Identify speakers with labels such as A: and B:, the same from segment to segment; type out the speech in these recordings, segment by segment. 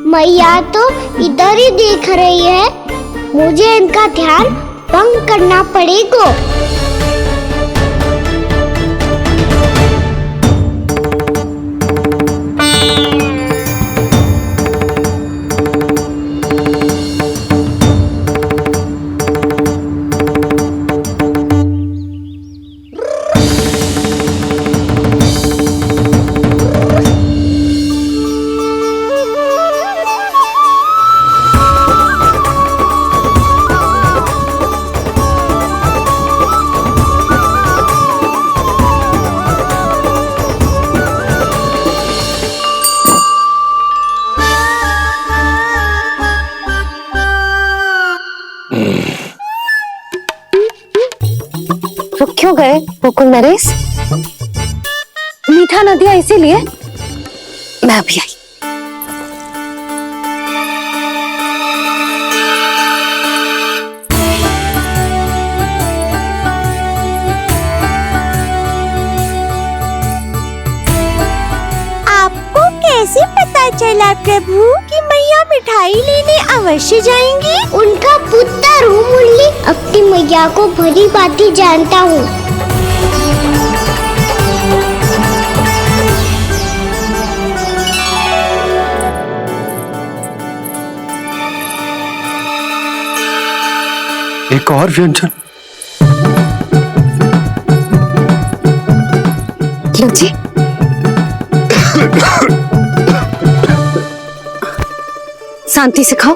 A: मैया तो इधर ही देख रही है, मुझे इनका ध्यान भंग करना पड़ेगा।
B: रुक क्यों गए गोकुल नरेश? मीठा न दिया इसीलिए मैं अभी आई।
A: आपको कैसे पता चला प्रभु कि मैया मिठाई लेने अवश्य जाएंगी? उनका पुत्र हूँ मुरली, अपनी मैया को भली भांति जानता हूँ।
C: एक और व्यंजन।
B: लो जी। शांति से खाओ,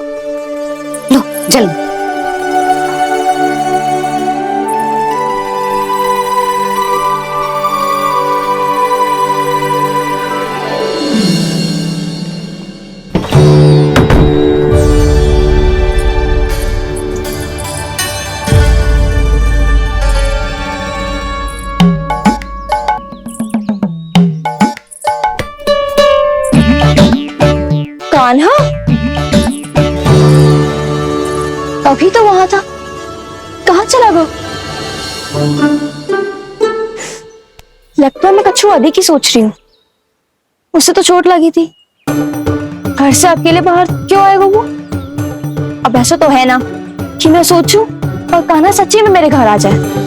B: लो जल।
D: कान्हा अभी तो वहां था, कहाँ चला गया? लगता है मैं कछु अधिक ही सोच रही हूँ। उसे तो चोट लगी थी, घर से अकेले बाहर क्यों आएगा वो? अब ऐसा तो है ना कि मैं सोचूं और कान्हा सच्ची में मेरे घर आ जाए।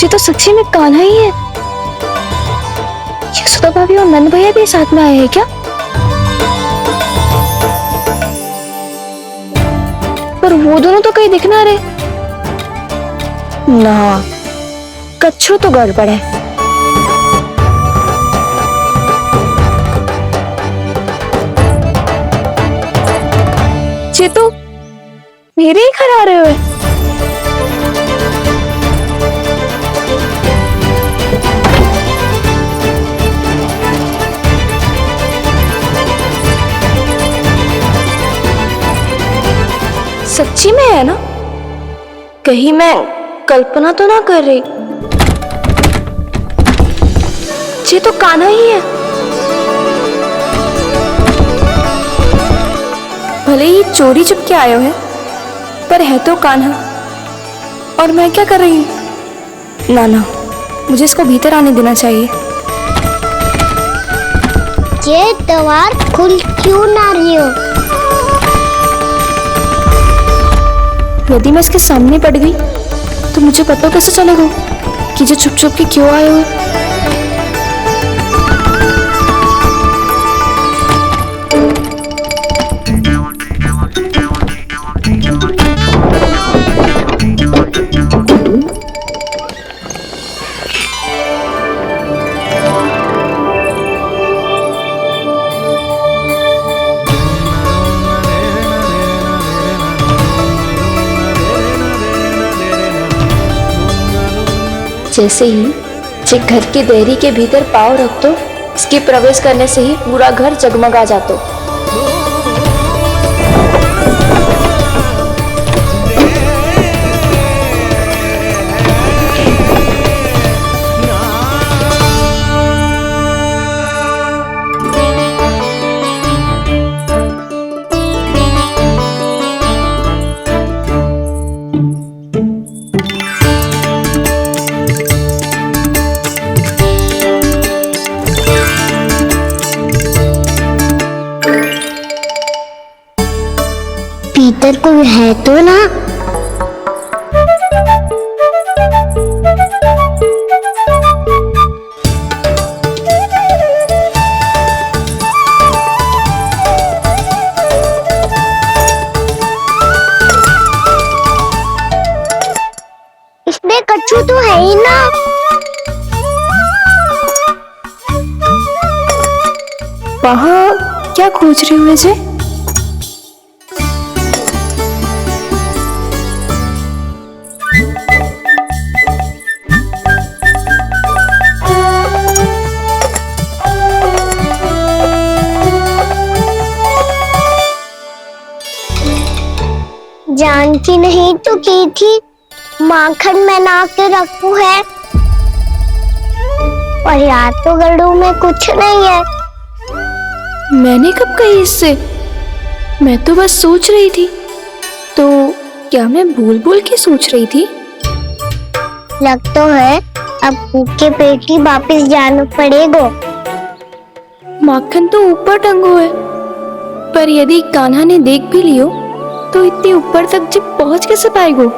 D: ये तो सच्ची में कान्हा ही है। यशोदा भाभी और नंद भैया भी साथ में आए हैं क्या? पर वो दोनों तो कहीं दिख ना रहे। ना, कच्छु तो गड़बड़ है। ये तो मेरे ही घर आ रहे हो। सच्ची में है ना? कहीं मैं कल्पना तो ना कर रही? ये तो कान्हा ही है। भले ही चोरी चुपके आए हो है, पर है तो कान्हा। और मैं क्या कर रही हूँ? ना ना, मुझे इसको भीतर आने देना चाहिए।
A: ये द्वार खुल क्यों ना रही हो?
D: यदि मैं इसके सामने पड़ गई तो मुझे पता कैसे चलेगा कि ये चुप चुप के क्यों आए हुए? जैसे ही जे घर की देहरी के भीतर पाँव रख दो, इसके प्रवेश करने से ही पूरा घर जगमगा जातो।
A: अंदर कोई है तो ना। इसमें कच्छू तो है ही ना।
D: वहाँ क्या खोज रही हूँ वैसे?
A: जानकी नहीं तो की थी माखन में ना के रखू है, और याद तो गड्ढू में कुछ नहीं है।
D: मैंने कब कही इससे? मैं तो बस सोच रही थी। तो क्या मैं भूल भूल के सोच रही थी?
A: लग तो है अब भूखे पेट ही वापिस जाना पड़ेगा।
D: माखन तो ऊपर टंगो है, पर यदि कान्हा ने देख भी लियो तो इतनी ऊपर तक जब पहुंच कैसे पाएगो?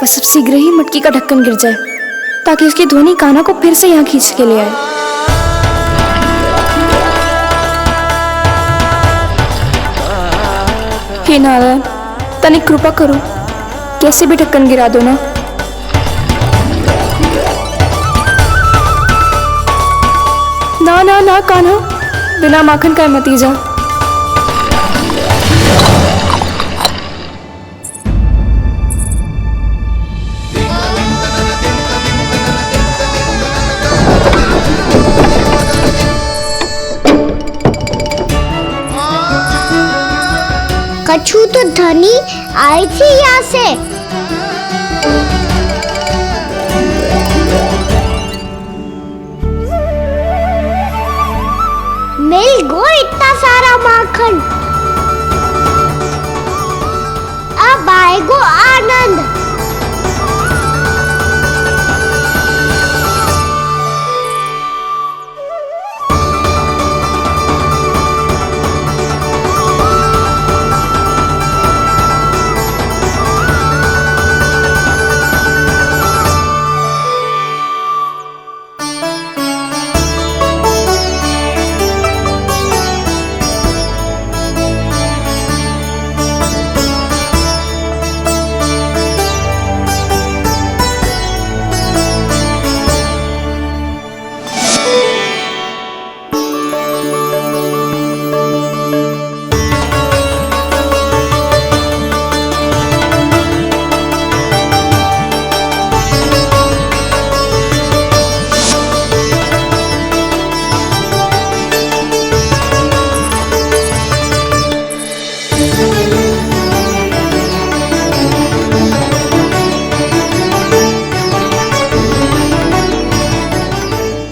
D: बस अब शीघ्र ही मटकी का ढक्कन गिर जाए ताकि उसकी ध्वनि कान्हा को फिर से यहाँ खींच के ले आए। हे नारायण, तनिक कृपा करो, कैसे भी ढक्कन गिरा दो ना। ना ना ना कान्हा, बिना माखन का मत ही जा।
A: कच्छू तो धनी आई थी यहाँ से। मिल गो इतना सारा माखन, अब आएगो आनंद।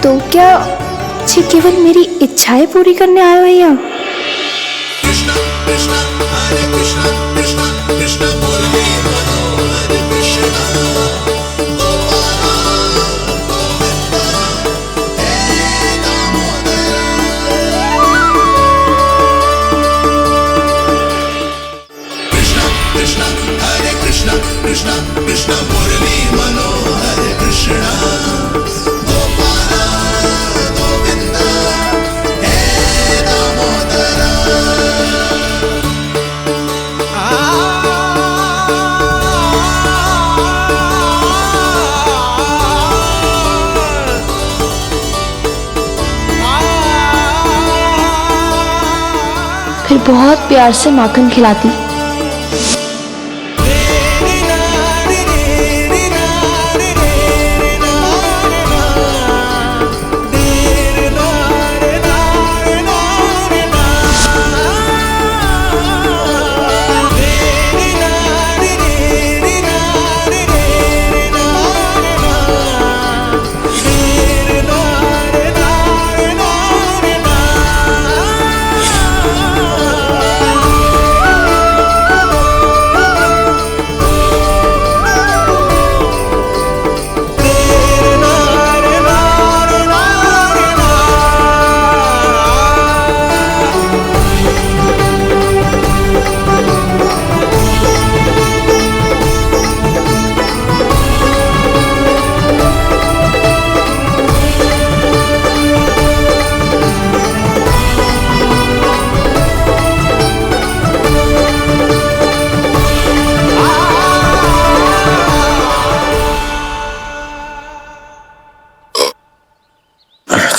D: तो क्या ये केवल मेरी इच्छाएं पूरी करने आए हो यहाँ? फिर बहुत प्यार से माखन खिलाती।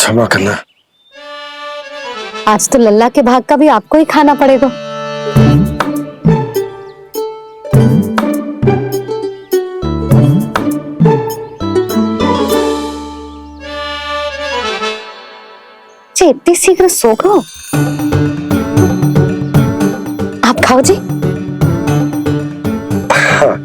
C: क्षमा करना।
B: आज तो लल्ला के भाग का भी आपको ही खाना पड़ेगा। इतनी शीघ्र सो गो? आप खाओ जी।
C: हाँ।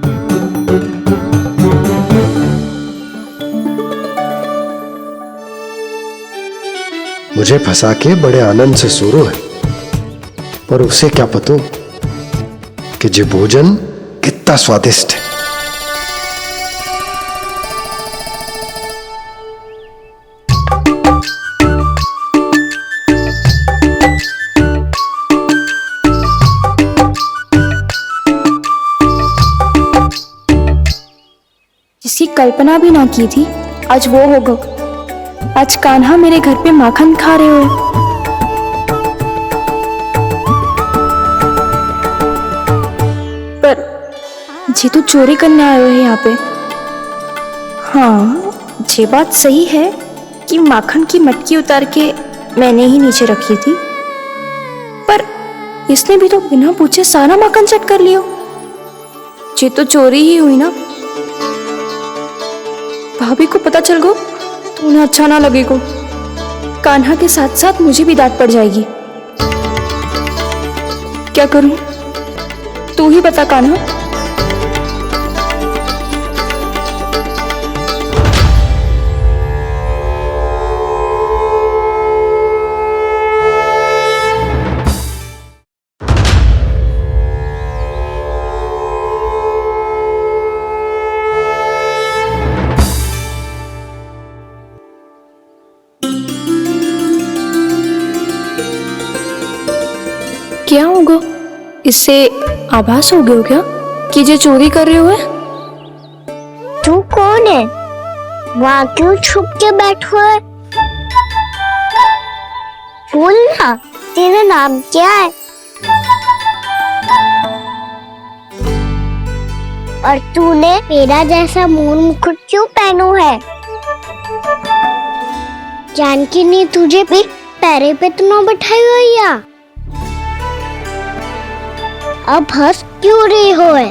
C: मुझे फंसा के बड़े आनंद से सो रहा है, पर उसे क्या पता कि ये भोजन कितना स्वादिष्ट है।
D: जिसकी कल्पना भी ना की थी, आज वो होगा। आज कान्हा मेरे घर पे माखन खा रहे हो। पर ये तो चोरी करने आए हो यहाँ पे। हाँ, ये बात सही है कि माखन की मटकी उतार के मैंने ही नीचे रखी थी, पर इसने भी तो बिना पूछे सारा माखन चट कर लिया। ये तो चोरी ही हुई ना। भाभी को पता चल गो तो उन्हें अच्छा ना लगेगा। कान्हा के साथ साथ मुझे भी डांट पड़ जाएगी। क्या करूं? तू ही बता कान्हा। क्या होगा? इससे आभास हो गया क्या कि ये चोरी कर रहे हो?
A: तू कौन है? वहाँ क्यों छुप के बैठो है? बोल ना, तेरा नाम क्या है? और तूने मेरा जैसा मोर मुकुट क्यों पहनो है? जानकी ने तुझे भी पैरे पे तो ना बैठाई हुई है। अब हंस क्यों रही हो है?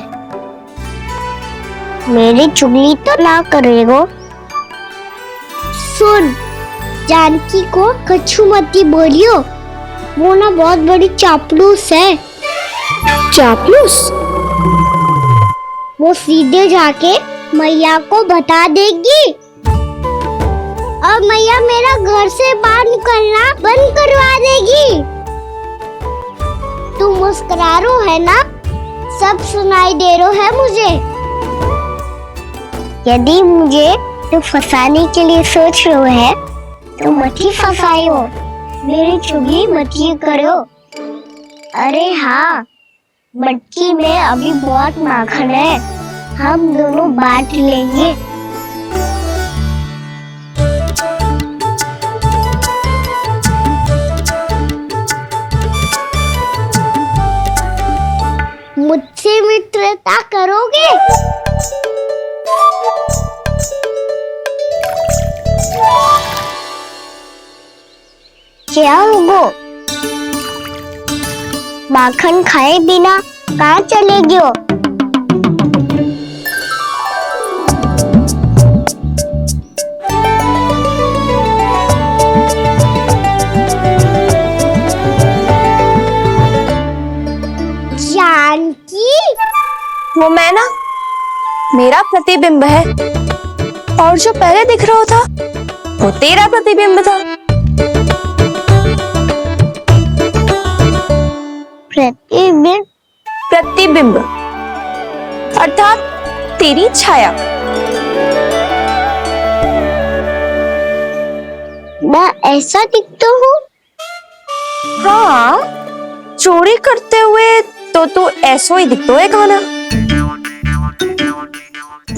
A: मेरी चुगली तो ना करेगो। सुन, जानकी को कछु मती बोलियो, वो ना बहुत बड़ी चापलूस है।
D: चापलूस?
A: वो सीधे जाके मैया को बता देगी और मैया मेरा घर से बाहर निकलना बंद करवा देगी। तू मुस्कुरा रो है ना? सब सुनाई दे रो है मुझे। यदि मुझे तू फंसाने के लिए सोच रहे है तो मत ही फंसायो, मेरी चुगली मत ही करो। अरे हाँ, मटकी में अभी बहुत माखन है, हम दोनों बांट लेंगे। मुझसे मित्रता करोगे? क्या होगा? माखन खाए बिना कहाँ चलेगी हो? जानकी,
D: वो मैं ना, मेरा प्रतिबिंब है, और जो पहले दिख रहा था वो तेरा प्रतिबिंब था।
A: प्रतिबिंब?
D: प्रतिबिंब अर्थात तेरी छाया।
A: मैं ऐसा दिखता हूँ?
D: हाँ, चोरी करते हुए तो तू ऐसा ही दिखता है कान्हा।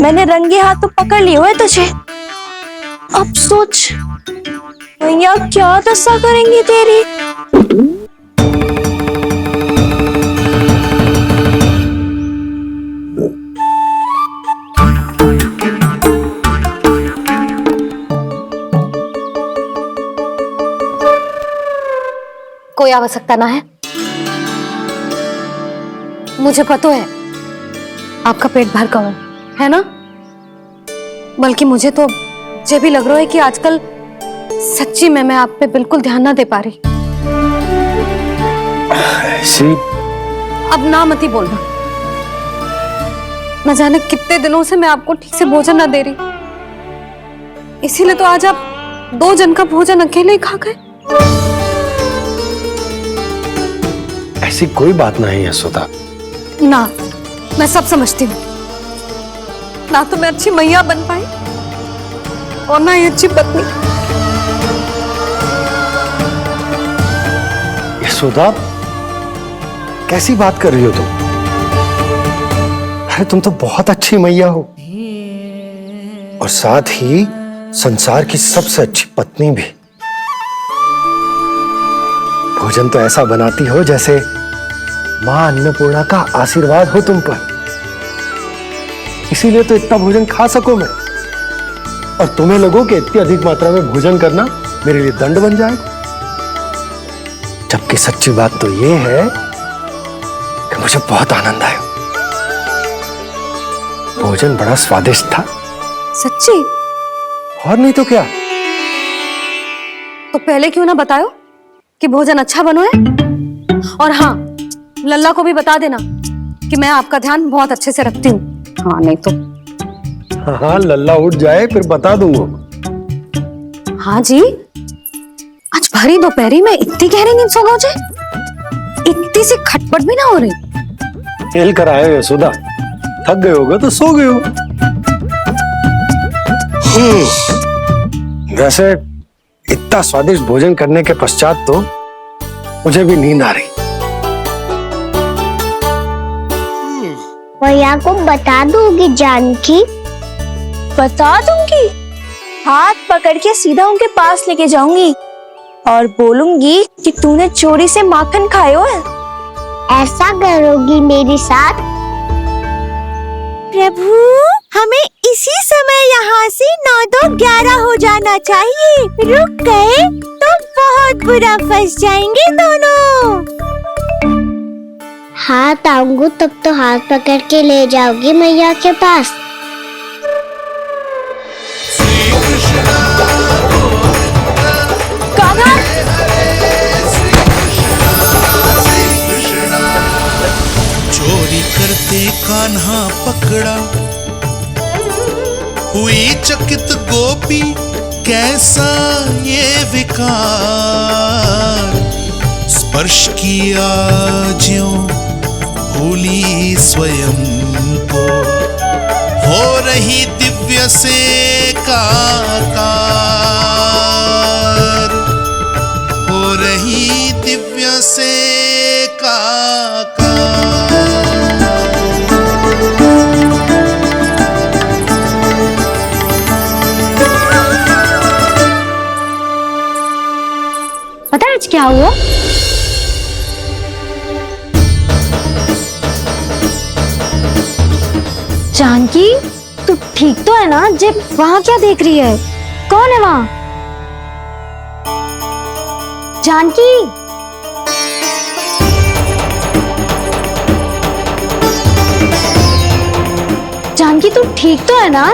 D: मैंने रंगे हाथ तो पकड़ लियो है तुझे। अब सोच भैया क्या दशा करेंगी तेरी।
B: आवश्यकता ना है। मुझे पता है आपका पेट भर का है ना। बल्कि मुझे तो ये भी लग रहा है कि आजकल सच्ची में मैं आप पे बिल्कुल ध्यान ना दे पा रही।
C: ऐसी
B: अब ना मत ही बोलना। न जाने कितने दिनों से मैं आपको ठीक से भोजन ना दे रही, इसीलिए तो आज आप 2 जन का भोजन अकेले ही खा गए।
C: ऐसी कोई बात नहीं यशोदा।
B: ना, मैं सब समझती हूँ। ना तो मैं अच्छी मैया बन पाई और ना ही अच्छी पत्नी।
C: यशोदा, कैसी बात कर रही हो तुम? अरे तुम तो बहुत अच्छी मैया हो और साथ ही संसार की सबसे अच्छी पत्नी भी। भोजन तो ऐसा बनाती हो जैसे मां अन्नपूर्णा का आशीर्वाद हो तुम पर। इसीलिए तो इतना भोजन खा सको मैं, और तुम्हें लोगों के इतनी अधिक मात्रा में भोजन करना मेरे लिए दंड बन जाएगा। जबकि सच्ची बात तो ये है कि मुझे बहुत आनंद आया। भोजन बड़ा स्वादिष्ट था।
B: सच्ची?
C: और नहीं तो क्या।
B: तो पहले क्यों ना बताओ कि भोजन अच्छा बनो है। और हाँ, लल्ला को भी बता देना कि मैं आपका ध्यान बहुत अच्छे से रखती हूँ। हाँ नहीं तो।
C: हाँ, लल्ला उठ जाए फिर बता दूंगा।
B: हाँ जी, आज भरी दोपहरी में इतनी गहरी नींद सो गए? इतनी सी खटपट भी ना हो रही?
C: खेल कर आए हो यशोदा, थक गए होगे तो सो गए हो। वैसे इतना स्वादिष्ट भोजन करने के पश्चात तो मुझे भी नींद आ रही।
A: भैया को बता दूंगी जानकी।
D: बता दूंगी? हाथ पकड़ के सीधा उनके पास लेके जाऊंगी और बोलूंगी कि तूने चोरी से माखन खायो है।
A: ऐसा करोगी मेरे साथ?
E: प्रभु, हमें इसी समय यहाँ से 9-2-11 हो जाना चाहिए। रुक गए तो बहुत बुरा फंस जाएंगे दोनों।
A: हाथ आऊंगी तब तो हाथ पकड़ के ले जाओगी मैया के पास।
F: चोरी करते कान्हा पकड़ा, हुई चकित गोपी कैसा ये विकार। स्पर्श किया ज्यों भूली स्वयं को, हो रही दिव्य से काकार, हो रही दिव्य से काकार।
B: पता है आज क्या हुआ? जानकी, तू ठीक तो है ना? जे वहां क्या देख रही है? कौन है वहां? जानकी, जानकी तू ठीक तो है ना?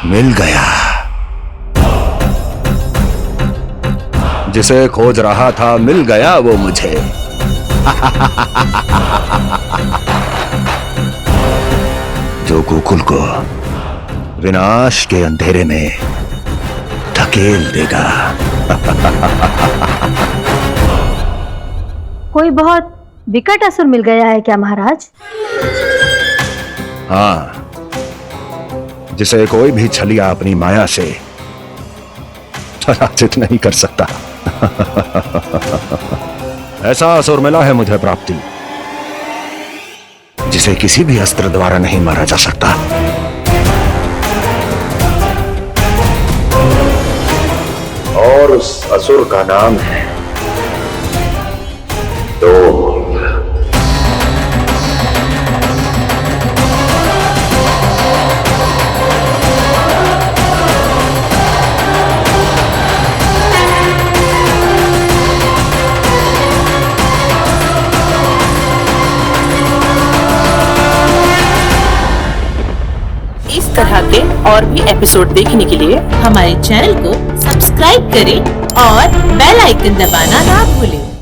G: मिल गया। जिसे खोज रहा था मिल गया वो मुझे। जो गोकुल को विनाश के अंधेरे में धकेल देगा।
H: कोई बहुत विकट असुर मिल गया है क्या महाराज?
G: हाँ, जिसे कोई भी छलिया अपनी माया से पराजित नहीं कर सकता। ऐसा असुर मिला है मुझे प्राप्ति, जिसे किसी भी अस्त्र द्वारा नहीं मारा जा सकता। और उस असुर का नाम है डोल।
I: इस तरह के और भी एपिसोड देखने के लिए हमारे चैनल को सब्सक्राइब करें और बेल आइकन दबाना ना भूलें।